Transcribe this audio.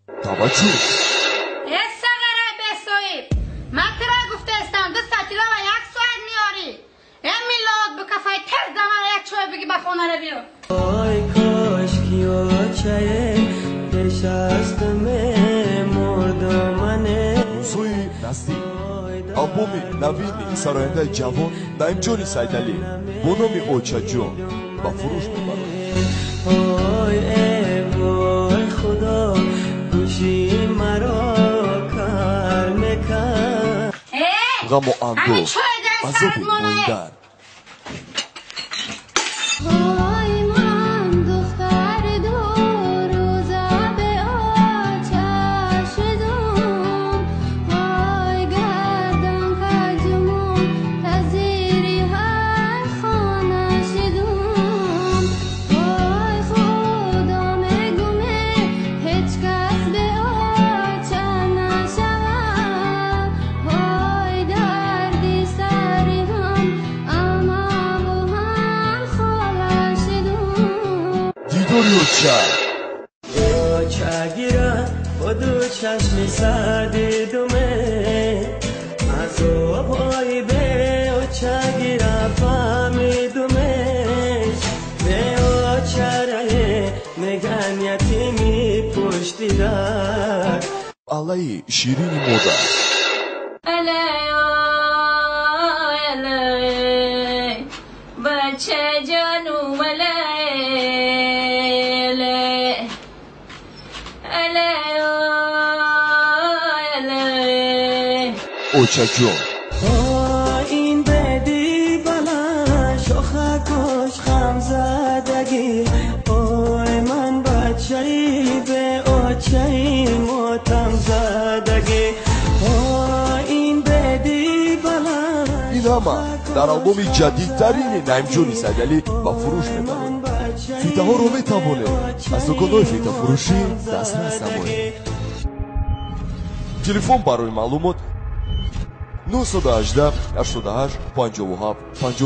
توجه سقره بسوی من ترا گفته استم 2 ساعتی و 1 ساعت میاری این میلاد به کفای تر زمان یک چوه بگی به خونه رو بیو آی کاش کیو چه نشستمه مردمانه روزهای نزدیک آلبوم نوین سراینده جوان نعیمجان سیدعلی با نام اوچا جون با فروش میبرد. آی وای خدا گوشی مرا کار میکن غم و اندوه عذاب موندن اوچا گیرم با 2 چشم سردی دومه عذابهای به اوچا گیرم فهمیدمش به اوچا ره نگن یتیمی پشتی در علای شیرین مودا بچه جانو اوچا جون این بدی بلند شاخکش خم زدگی اوی من بچه‌ای به اوچه‌ای ماتم زدگی این بدی بلند این همه در آلبوم جدیدترین نعیمجان سیدعلی با فروش میبرد. فیته ها رو میتوانه از دکان‌های فیته فروشی دسترس نمایید. تلفن برای معلومات 918 88 57 58